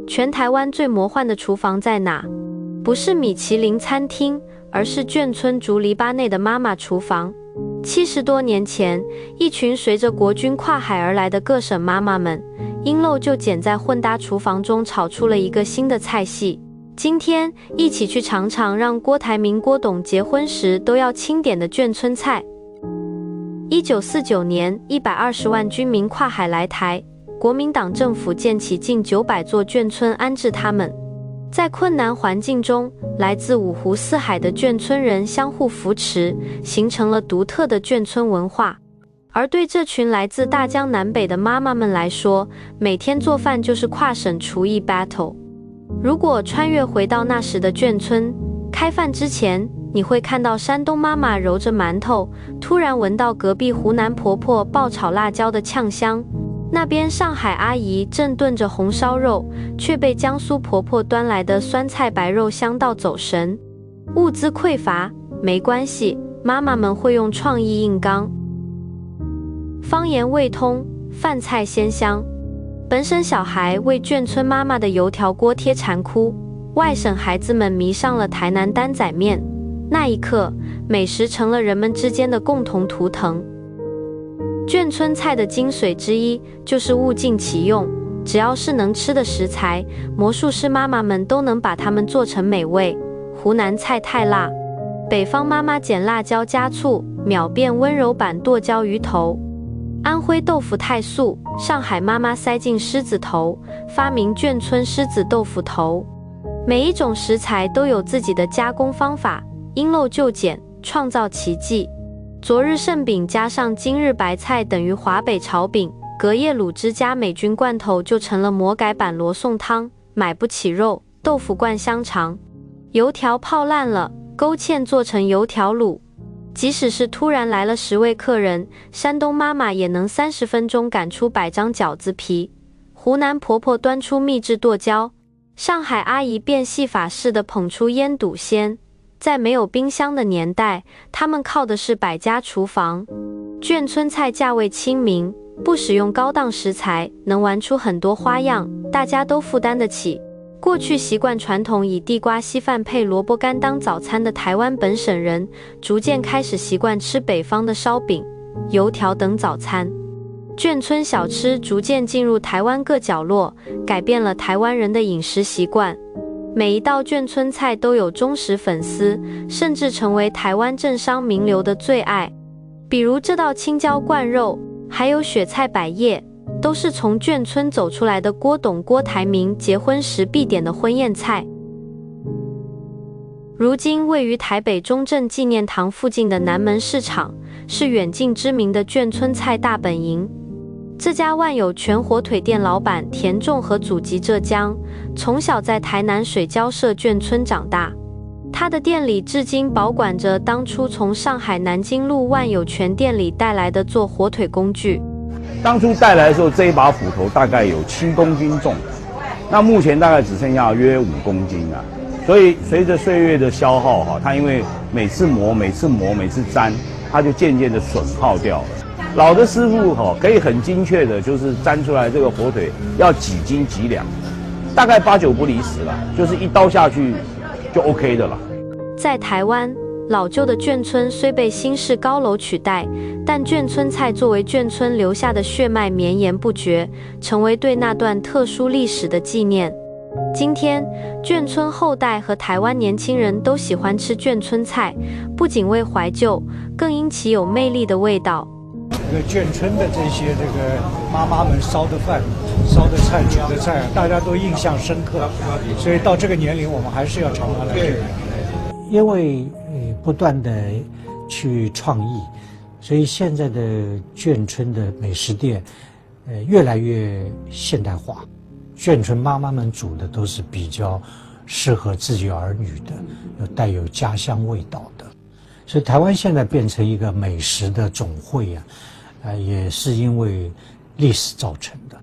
全台湾最魔幻的厨房在哪？不是米其林餐厅，而是眷村竹篱笆内的妈妈厨房。70多年前，一群随着国军跨海而来的各省妈妈们，因陋就简在混搭厨房中炒出了一个新的菜系。今天一起去尝尝让郭台铭、郭董结婚时都要清点的眷村菜。1949年，120万军民跨海来台，国民党政府建起近900座眷村安置他们。在困难环境中，来自五湖四海的眷村人相互扶持，形成了独特的眷村文化。而对这群来自大江南北的妈妈们来说，每天做饭就是跨省厨艺 battle。如果穿越回到那时的眷村，开饭之前，你会看到山东妈妈揉着馒头，突然闻到隔壁湖南婆婆爆炒辣椒的呛香。那边上海阿姨正炖着红烧肉，却被江苏婆婆端来的酸菜白肉香到走神。物资匮乏没关系，妈妈们会用创意硬刚。方言味通，饭菜鲜香。本省小孩为眷村妈妈的油条锅贴馋哭，外省孩子们迷上了台南担仔面。那一刻，美食成了人们之间的共同图腾。眷村菜的精髓之一就是物尽其用，只要是能吃的食材，魔术师妈妈们都能把它们做成美味。湖南菜太辣，北方妈妈捡辣椒加醋，秒变温柔版剁椒鱼头。安徽豆腐太素，上海妈妈塞进狮子头，发明眷村狮子豆腐头。每一种食材都有自己的加工方法，因陋就简，创造奇迹。昨日剩饼加上今日白菜等于华北炒饼，隔夜卤汁加美军罐头就成了魔改版罗宋汤。买不起肉，豆腐灌香肠。油条泡烂了，勾芡做成油条卤。即使是突然来了10位客人，山东妈妈也能30分钟擀出100张饺子皮。湖南婆婆端出秘制剁椒，上海阿姨变戏法似的捧出腌笃鲜。在没有冰箱的年代，他们靠的是百家厨房。眷村菜价位亲民，不使用高档食材，能玩出很多花样，大家都负担得起。过去习惯传统以地瓜稀饭配萝卜干当早餐的台湾本省人，逐渐开始习惯吃北方的烧饼、油条等早餐。眷村小吃逐渐进入台湾各角落，改变了台湾人的饮食习惯。每一道眷村菜都有忠实粉丝，甚至成为台湾政商名流的最爱。比如这道青椒灌肉，还有雪菜百叶，都是从眷村走出来的郭董、郭台铭结婚时必点的婚宴菜。如今位于台北中正纪念堂附近的南门市场，是远近知名的眷村菜大本营。这家万有全火腿店老板田仲和祖籍浙江，从小在台南水交社眷村长大。他的店里至今保管着当初从上海南京路万有全店里带来的做火腿工具。当初带来的时候，这一把斧头大概有7公斤重，那目前大概只剩下约5公斤了。所以随着岁月的消耗，它因为每次磨、每次粘，它就渐渐的损耗掉了。老的师傅可以很精确的，就是粘出来这个火腿要几斤几两，大概8、9不离10了，就是一刀下去就 OK 的了。在台湾，老旧的眷村虽被新式高楼取代，但眷村菜作为眷村留下的血脉绵延不绝，成为对那段特殊历史的纪念。今天，眷村后代和台湾年轻人都喜欢吃眷村菜，不仅为怀旧，更因其有魅力的味道。眷村的这些妈妈们烧的饭、烧的菜、煮的菜，大家都印象深刻，所以到这个年龄，我们还是要常常来这里。因为不断的去创意，所以现在的眷村的美食店，越来越现代化。眷村妈妈们煮的都是比较适合自己儿女的，带有家乡味道的。所以台湾现在变成一个美食的总会啊，也是因为历史造成的。